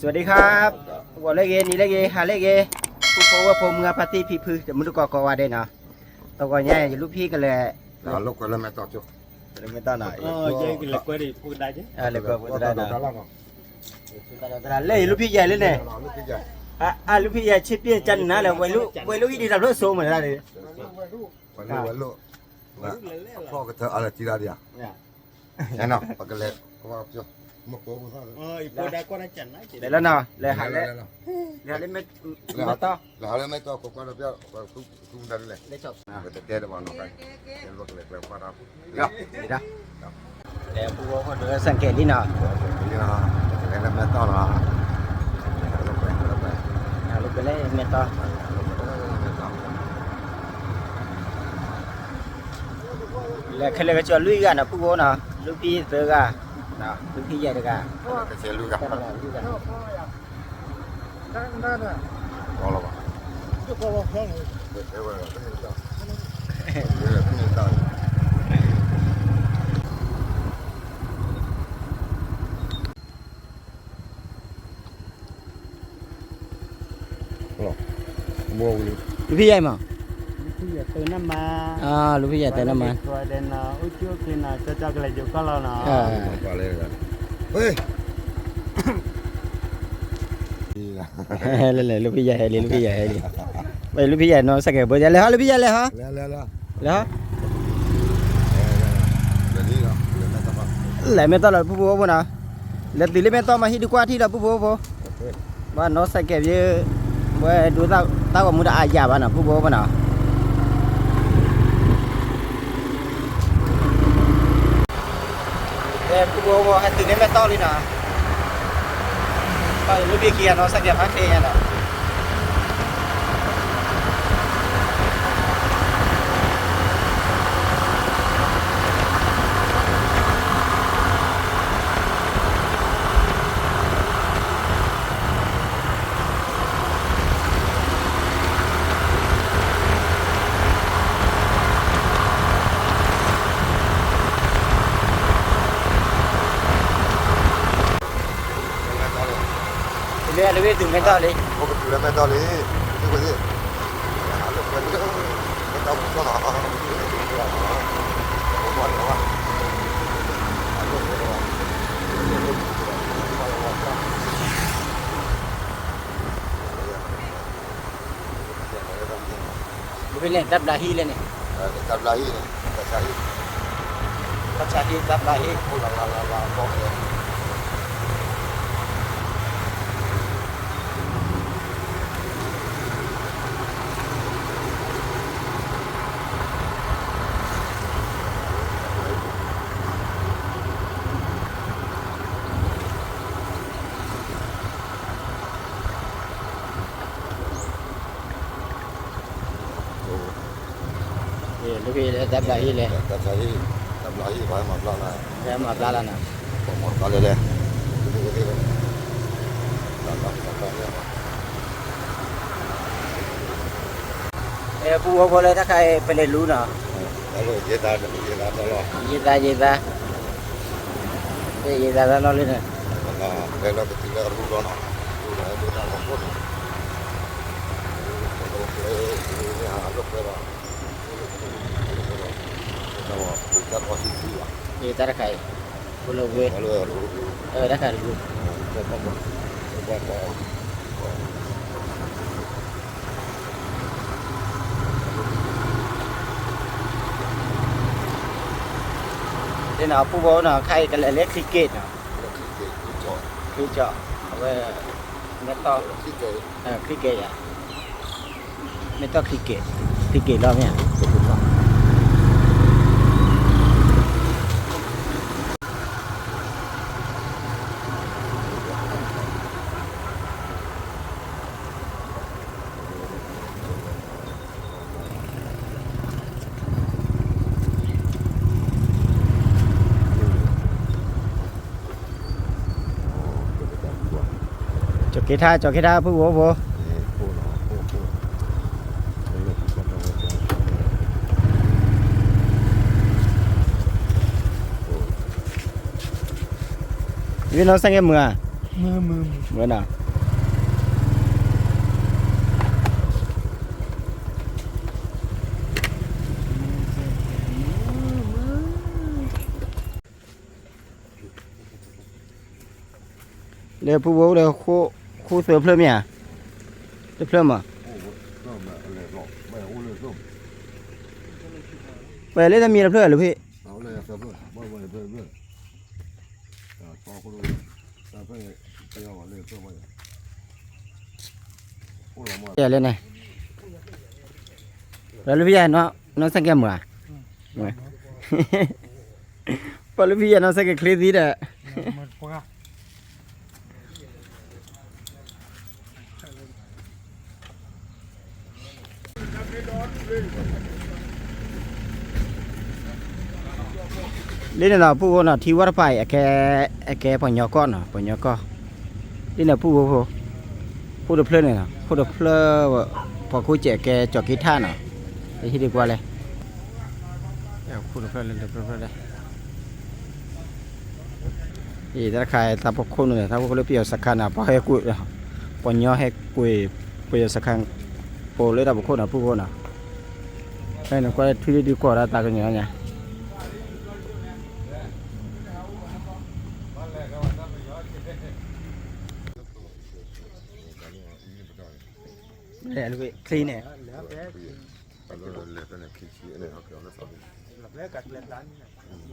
วัสดีครับวันเลกเกนี่เลกเกหาเลกเกผู้พบว่าผมงาปาร์ตี้พี่พื้นจะมุดก็ว่าได้เนาะตัวก่อนเนี่ยลูกพี่กันเลย ลูกก็เลยไม่ต่อจุก ไม่ต้องหน่อย Jadi kita kuat di pun dah je. เลยก็พูดได้ ได้ นะ แล้วเนาะ เลยลูกพี่ใหญ่เลยเนี่ย ลูกพี่ใหญ่ ลูกพี่ใหญ่ชิปเปี้ยจันนะเลยวัยรุ่นที่ทำรถโซ่เหมือนกันเลย วันลูกพ่อก็เธออะไรจีราเดียแน่นอนปากเลยก็ว่าจุกมุกโก้ก็ Oh, ibu dah kuat dah can lah. เลยแล้วเนาะเลยหายเลยเลยไม่ต่อ แล้วไม่ต่อก็ว่าเราจะคุ้มได้เลย เลยจบ ก็เดี๋ยววันนู้นกันเดี๋ยวก็เลยไปว่าเรา เนาะดีนะแล้วผู้ว่าคนเดือสังเกตที่เนาะ นี่นะแล้วไม่ต่อละ ลูกไปเลยไม่ต่อแล้วใครเลยก็ชวนลุยกันนะผู้ว่าเนาะลูกพี่เจอกันเนาะลูกพี่ใหญ่เจอกัน ก็เชียร์ลูกกันพอแล้วป่ะเดี๋ยวต่อ muaลูกพี่ใหญ่มั้ง Iya, tu nama. ลูกพี่ใหญ่แต่น้ำมัน Kuat dan ucu kena cocok lagi kalau nak. apa lagi kan hei เลยลูกพี่ใหญ่เลยลูกพี่ใหญ่เลยไปลูกพี่ใหญ่นอนสักแก่เบอร์ใหญ่เลยฮะลูกพี่ใหญ่เลยฮะ แล้ว แล้ว jadi lahไม่ต้อง แหละไม่ต้องหรอกผู้บัวผู้นะแล้วตีเลยไม่ต้องมาฮิดีกว่าที่เราผู้บัวผู้ว่านอนสักแก่เยอะว่าดูตาว่ามุดอาญาบ้านะผู้บัวผู้นะแต่ผู้บัวผู้ให้ตีเลยไม่ต้องเลยนะไปลูกพี่เกียร์นอนสักแก่พักเทียนนะเรือเรือถึงไม่ต้องเลย pokok tu lah mental ni tu ko ni kalau kalau mental tu lah buat apa ไปเล่นตับลาฮีเลยเนี่ย tak lahi ni tak lahi ตับชาฮีตับลาฮี pulang la kok niลูกพี่ตับลาฮีเลย tak lahi bai ma pla la แล้วมาปลาแล้วนะ mo ka le le la ผู้ว่าเลยถ้าใครไปเล่นรู้เนาะ lalu je ta lo ยีตายีตาแล้วเลยเนี่ย kalau ketika ru na tu na ko ni ini ada pera kalau kita posisi ยีตาใครบุลเว kalau ru ถ้าใครรู้ เดี๋ยวผู้ว่าเนาะใครกันเล็กคริกเก็ตเนาะคือเจาะเอาไว้ไม่ต้องคริกเก็ตอ่ะไม่ต้องคริกเก็ตรอบเนี่ยจอกเกท่าผู้ว่าพี่น้องสังเกตมือ มือ เหมือนน่ะเดี๋ยวผู้บ่าวเดี๋ยวคู่เสือเพิ่มเนี่ยจะเพิ่มอ่ะ โอ้โหเริ่มอะไรหรอกไม่เอาเลยเริ่ม ไปเล่นจะมีอะไรเพื่อนหรือพี่ เอาเลยเพิ่มไม่เพิ่มพอก็รู้แต่เพิ่มไปเอาเลยเพิ่มไว้โอ้เรามา เดี๋ยวเล่นไงแล้วพี่เนาะน้องสังเกตมั้ยพอลูกพี่น้องสังเกตคลิปนี้เด้อ มันปะ đây là phụ là thi quá phải cái bọn nhỏ con à bọn nhỏ con đây là phụ được plei này nè phụ được plei và cô trẻ cái trò guitar nè đây thì đi qua đây phụ được plei lên được plei đây thì ta khai ta bóc khôn này ta bóc lấy biểu sắc khăn à bao hay cùi bọn nhỏ hay cùi biểu sắc khăn phụ lấy ta bóc khôn à phụ nè đây là qua đây đi qua ra ta cái nhỏ nha để luôn clean này เอาเลยเป็นขี้ชี้เนี่ยเอาเกี่ยวกับสอบ แล้วกัดเล่นร้าน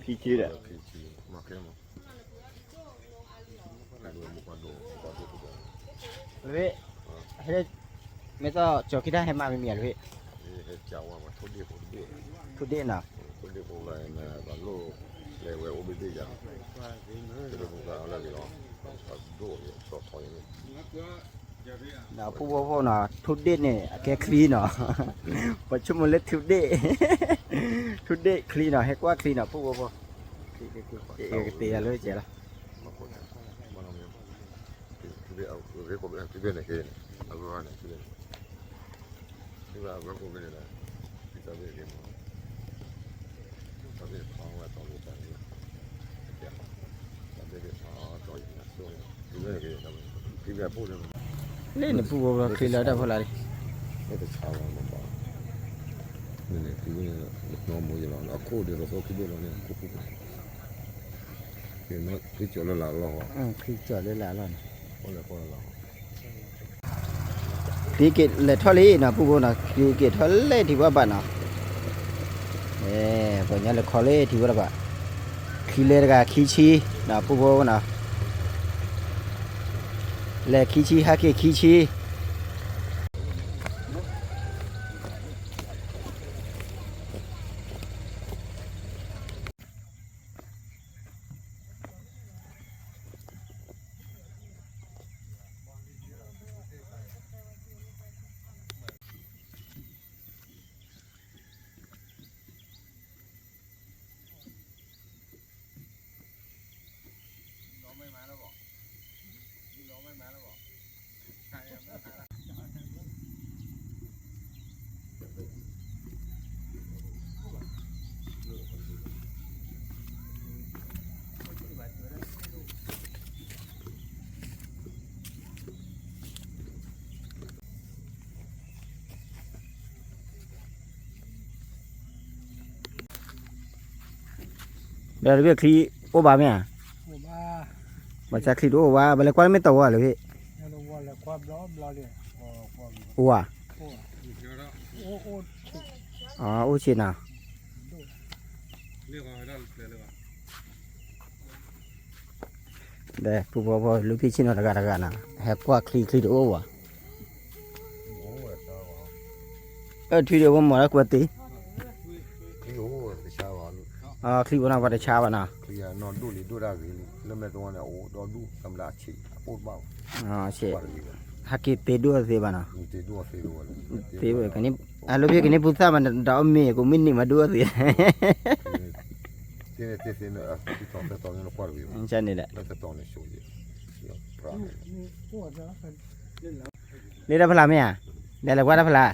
phi chi đấy ขี้ชี้มาแค่มาแต่ดูมุกมาดูตัว vậy hay mấy tao cho cái đó hay mà mình miệt vậy นี่ให้เจ้าว่ามาทุบดีผมดี chút điện nào ทุบดีผมเลยนะบางโลเลยเว้ยโอบิดีอย่างจะดูผมก็เอาเลยหรอดูสอบถอยนี่ nào phụ nào chút điện này cái clean nào và chúng mình lấy chút điện clean nào hay quá clean nào phụ cái tiền luôn chị là มาคนมาทำยังที่เบี้ยเอาเรียกผมที่เบี้ยไหนกันเอาไปว่าไหนที่เบี้ยที่ว่าเอาไปเลยนะที่จะเบี้ยกันจะเบี้ยท้องว่าท้องรู้จักเนี่ยจะเบี้ยท้องจ่อยนะส่วนที่เบี้ยกันที่เบี้ยพูดเลย lên là phụ clean là đã phải là đi ไม่ได้ชาวมาบ้างนี่เนี่ยที่เบี้ยน้องมวยเราแล้วคู่เดียวเราที่เบี้ยเราเนี่ยคู่คู่เห็นไหมที่จอดแล้วเรา khi trở lên là rồi คนละคนละ thì cái là thoát lý nào phụ nào cái thoát lý thì các bạn nào bây giờ là khó lý thì các bạn khi lên cái khí chi nào phụ nào là khí chi hay cái khí chi đây là việc khi ô bà mẹ à ผมว่า mà chắc khi đó bà bà lại quan mấy tàu à rồi vậy เราว่าแล้วความร้อนเราเนี่ยความ ô à โอ้โอ้ ô chị nào เรียกว่าให้เราเลยว่า đây phụ lúc khi chín nó là gà nè hẹp qua khi đó ô à thì điều mà nó quật tí ที่โอ้ที่ชาว khi nào vào để chào vào nào คือนอนดูหรือดูได้หรือเริ่มในตรงนั้นโอ้ดอดูกำลังฉีดพูดเบา chị haki tê đua gì bà nào มีตีดูฟีดูเลย tê vậy cái này lúc cái này bút sa mà đào mì của mình mà đua gì ที่เนี่ยที่เนี่ยที่ตอนที่ตอนนี้เราปล่อยวิว chân này đấy แล้วที่ตอนนี้ช่วยปลา ปวดนะเล่นแล้ว đây là phải làm gì à đây là qua đó phải là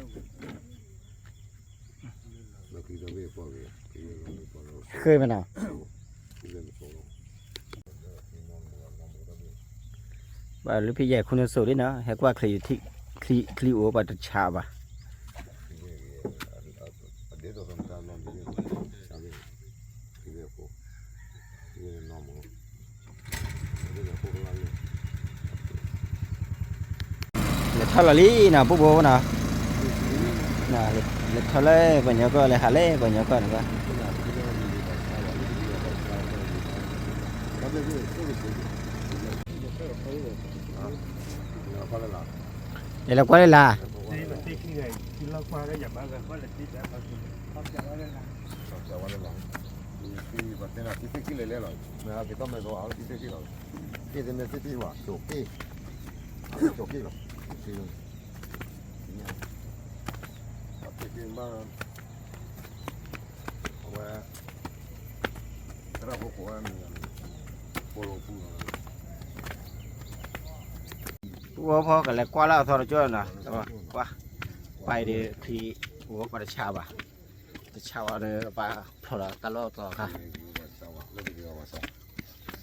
แล้วคือจะเบี้ยปล่อยวิวคือเราไม่ปล่อยเรา khơi mà nào คือเล่นโซ่ ว่าหรือพี่ใหญ่คุณสูดิเนาะเฮกว่าคลีที่คลีโอปัตชาบะ adesso sono andando a vedere che vedo poco che vedo no mo vedo poco là เลทลลีนะปุ๊บโบนะนะเลทเลปัญญาก็เลหาเลปัญญาก็นะก็ เดี๋ยวเราก็ได้ลา นี่มันติ๊กนี่ไงกินเหล้ามาก็อย่ามากันว่าจะติ๊กแล้วเขากินเขาจะว่าได้นะ Sì, mattina ti secchi le lei, ma che tome do altri secchi lo. Che te ne secchi qua, ciocchi. Ciocchi lo. Sì. Che ma Ora tra poco anni polo puro. ปุ๊บพอกันแล้วกว่าแล้วทอดจ้อนะแต่ว่ากว่าไปเดี๋ยวที่หัวปัตชาบะปัตชาบะเนี่ยปลาพอละตลอดต่อค่ะ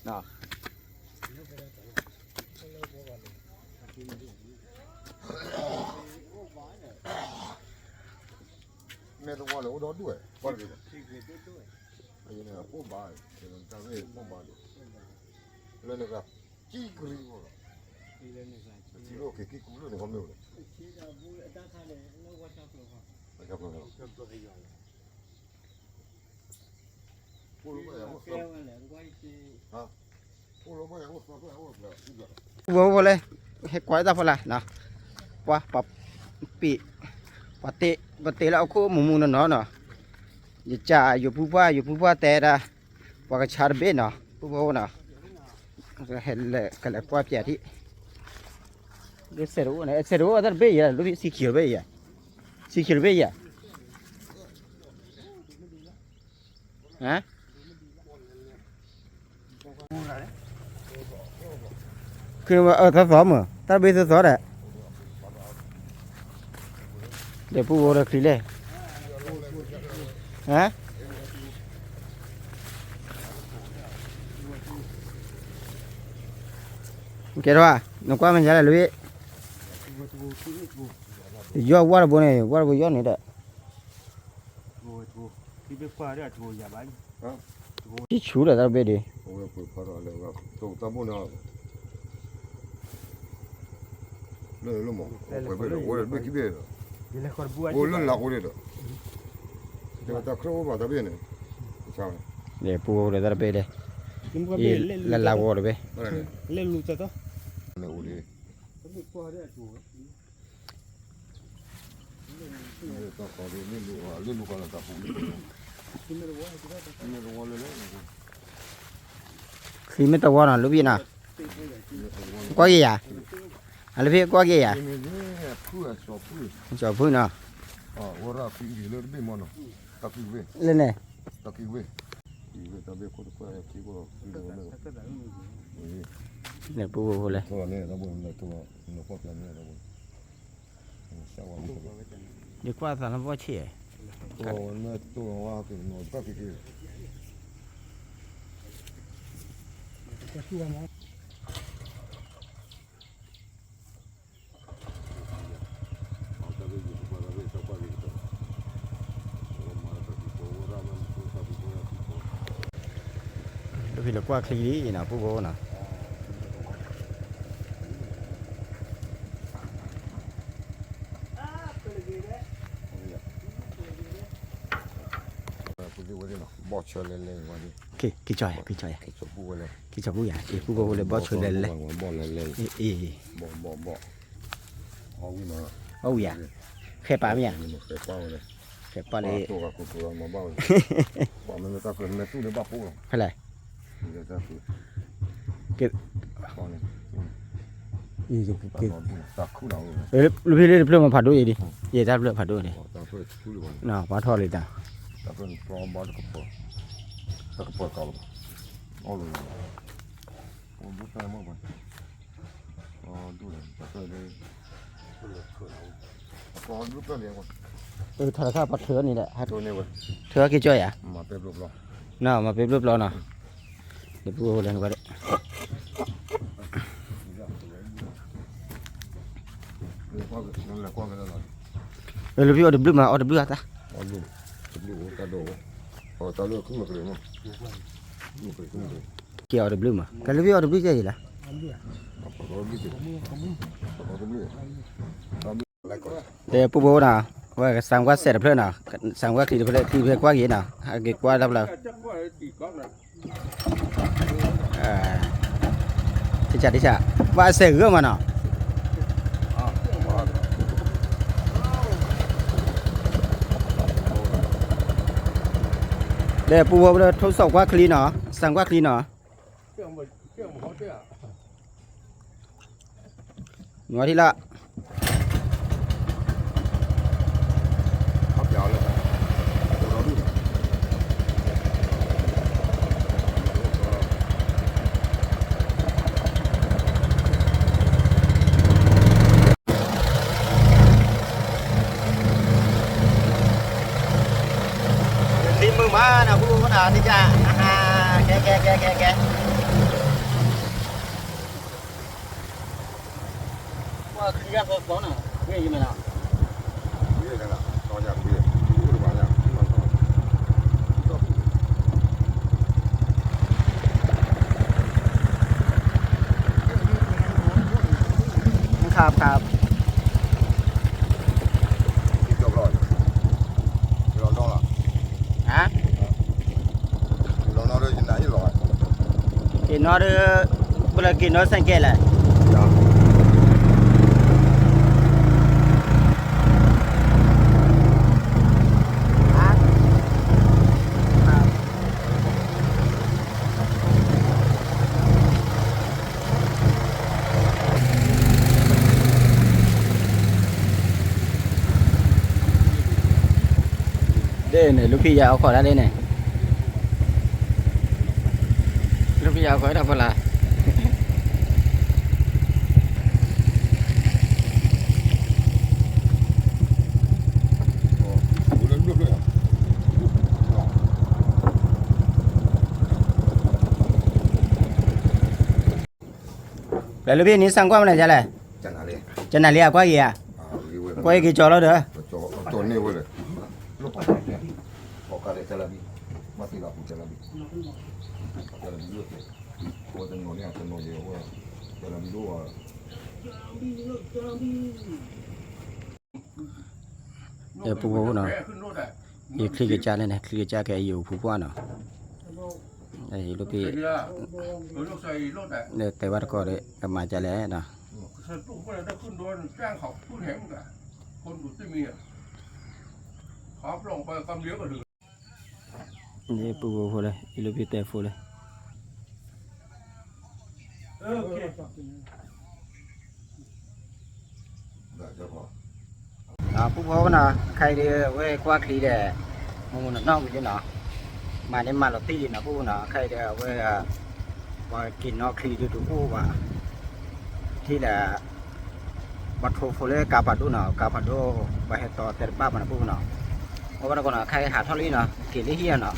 เนาะ Me lo vuole o do due. Guarda. Sì, due. Io ne ho un bar, che non sta bene, un bar. Lo ne va. Chi grigo. Chi lo che culo ne come uno. Vô vô lên hết quái ra phải là nào qua bắp bị bát tê là cô mù mù nó nè giờ cha giờ bù ba tê ra qua cái char bê nè bù vô nè cái cái là qua bẻ đi cái xe rú ở đây bê ya lúc bị xì khỉu bê ya hảคือว่าถ้าซ้อมเหรอถ้าเบสซ้อมได้เดี๋ยวผู้บริหารเลยฮะเกิดว่าหนุ่มกว่ามันจะอะไรลุยย่อวัดบนนี่วัดบนย่อนี่เด้อ ที่ไปคว้าได้โชว์อย่าบ้าน ที่ชูเลยถ้าเบสดิ Ora puoi parlare, tu sta buono. Lo mo. Ora due chi vedo. นี่แหละคนบัว Oh, non la volete. Devo da crovo va bene. Ciao. เดี๋ยวผู้บริหารเบสเลย กินก็ ยี่ เล่น ละลาวอเลยเบส Bene. เล่นลูกจะต้อง Ne vuole. ไปคว้าได้โชว์ Sta qua lì lu con la tapu. กินไม่รู้ว่าจะได้ Ne lo vuole lei. คือไม่ต้องว่านะลูกพี่นะกว่ากี่อ่ะอะไรพี่กว่ากี่อ่ะ Ne viene pure so pure. จอดพื้นเนาะ Ah, ora qui lo be mono. Sta qui ve. เล่นเนี่ย Sta qui ve. Qui ve da be con qua qui con. เนี่ยผู้บริหาร Tola ne da buon da tu. Non può più ne da buon. Stavo a mo. ดีกว่าสารพัดเชี่ย Oh, no tu va che no, sta che. ลูกพี่เล็กกว่าคลีนี่นะผู้บริหาร Boccio le guardi. Chi c'è? Che so pure. Chi c'è lui? Chi vuole boccio delle? Bolle lei. Bo. Ho una. Oh yeah. Che pa mia? Che palle. Che pa le. Tu va con tu ma balle. Ma me sta per me tu le va pure. Che lei? Che sta cura. ลูกพี่เล่นเปลือกมาผัดด้วยดิเย่ได้เปลือกผัดด้วยดิ Sta per tu le guardi. น่ะมาทอดเลยจ้ะ Sta per un po' che po'. Sta che po' calmo. Allora. Un buttare mo va. Oh, due. Sta per le. Con buttare le guardi. ทอดข้าวผัดเถื่อนี่แหละ Tu ne guardi. เถื่อกี่จ้อยอ่ะ Ma per lo blo. น่ะมาเป็นรูปเราน่ะเดี๋ยวพูดเล่นก็ได้ qua cái nó là qua cái đó rồi lúc ở blue mà ở blue ta blue ta đồ ta lựa không được rồi mà không được kia ở blue mà cái lúc ở blue cái gì là để phụ bố nào và sang quá xe đập lên nào sang quá thì về quá gì nào cái quá đập là đi chả và xe gỡ mà nào để phụ bố thâu sọc quá clean nó sang quá clean nó nói đi lạ mừng má nào phụ nào đi cha kè qua khi ra có nào cái gì mà nào cái này là to nhà cái cái bà nhàครับ đi cho rồi rồi đó là ฮะ rồi nó đây như này rồi กินนอดเวลากินนอดสังเกตแหละ đây này lúc khi vào khỏi ra đây này lúc khi vào khỏi đâu phải là lại lúcนี้sang qua này ra này chân này lia quá gì à quay cái trò đó được cho nhiều rồi lúc họ cả để làm gì mà thì làm làm gì làm gì được qua từng ngồi này từng ngồi nhiều qua làm gì đó để phụ bố nào thì khi cái cha này khi cái cha cái yêu phụ bố nào đây lúc kia để tay bắt có đấy cầm mà cha lẽ nàoนี่ปูโฟเลยอีลูปิเตโฟเลยปูโฟนะใครดีเว้ยกว่าคลีเดมึงนอกอยู่เนาะมาเนี่ยมาเราตีนะปูนะใครเดียวเว้ยว่ากินนอกคลีดูดูปูว่าที่แหละบัตรโฟเลยกาปัดดูเนาะกาปัดดูไปให้ต่อเตะบ้ามันปูเนาะเพราะว่าก่อนใครหาเท่านี้เนาะกินได้เฮียเนาะ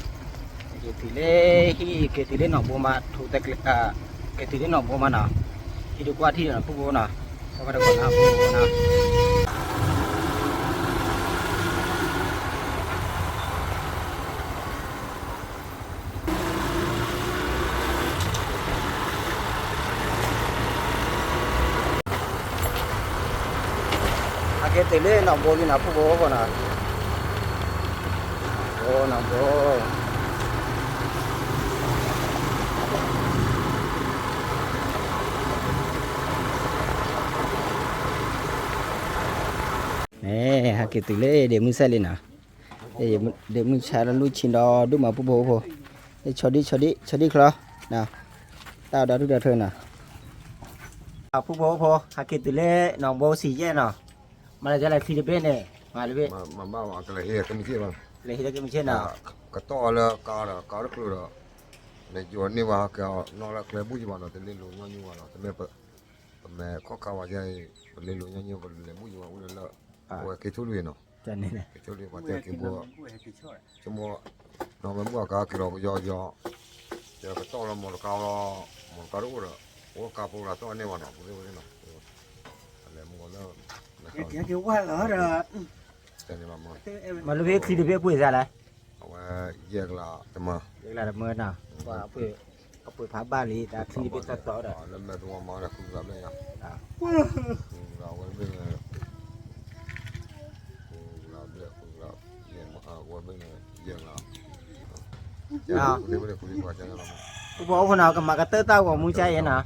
กินได้ฮีกินได้หนองบัวมาถูกแต่กินได้หนองบัวมาเนาะที่ดูกว่าที่เนาะปูเนาะเพราะว่าก่อนนะปูเนาะcái tỷ lệ nòng bò như nào phụ bố còn à bò nòng bò nè cái tỷ lệ để mình xem lên nào để mình xài là nuôi chim đó đúng mà phụ bố vô để cho đi khó nào tao đã được được thôi nào phụ bố vô cái tỷ lệ nòng bò xì dê nào mà là Philippines này màเลยmà bao cái này cái gì màเลยที่ไม่ใช่น่ะ cái to là cá rất là này chỗ này vào cái nó là cái bút gì mà nó tên lên luôn nhau như vậy nó tên mẹ có cá vào đây lên luôn nhau như vậy lên bút gì mà udah là cái thú luyện nó cái thú luyện mà cái bùa cái bùa nó mới bùa cá cái đó do cái to là một cá rất là cá bùa là to này mà nó bùa này nó là một cái kiểu qua lỡ rồi แต่นี่มา mà lúc biết khi được biết bùi ra đấy เอาว่าแยกละแต่มา đây là mưa nào và bùi phá ba lý đã khi biết tao tỏ rồi แล้วแม่ตัวมาแล้วคุณรับเลยอ่ะเราไว้เป็นเราเลือกเราเรียนมาไว้เป็นแยกละเดี๋ยวเดี๋ยวคุยกว่าจะเรา กูบอกคนnào cầm mà cái tơ tao của muốn chơi vậy nào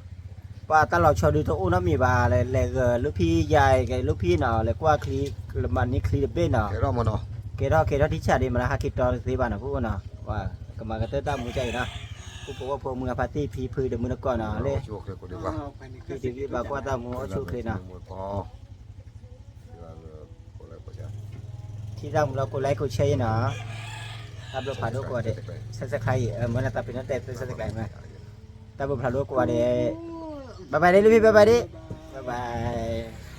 và ta lọt cho đi thôi nó mì bà lại lúc phi dài cái lúc phi nào lại qua khi mà ní khi bên nào เดี๋ยวเรามาเนาะ cái đóที่ชาดีมาหาคิดต่อสิบ้านนะพวกน่ะว่าก็มาก็เตต้ามือใจนะกูบอกว่าพวกมึงปาร์ตี้พีพือเดมือก่อนน่ะเลย ช่วยคนดีกว่า ที่ดีบ่ากว่าตามือชูเคนะ พอคนอะไรก็จะ ที่เรากูไลค์กูแชร์นะตาบ่ผ่านรู้กว่าเด้ซับสไครต์มันน่ะตาเป็นนั่นแต่ซับสไครต์มาตาบ่ผ่านรู้กว่าเด้บ๊ายบายเด้ลูกพี่บ๊ายบายเด้บ๊ายบาย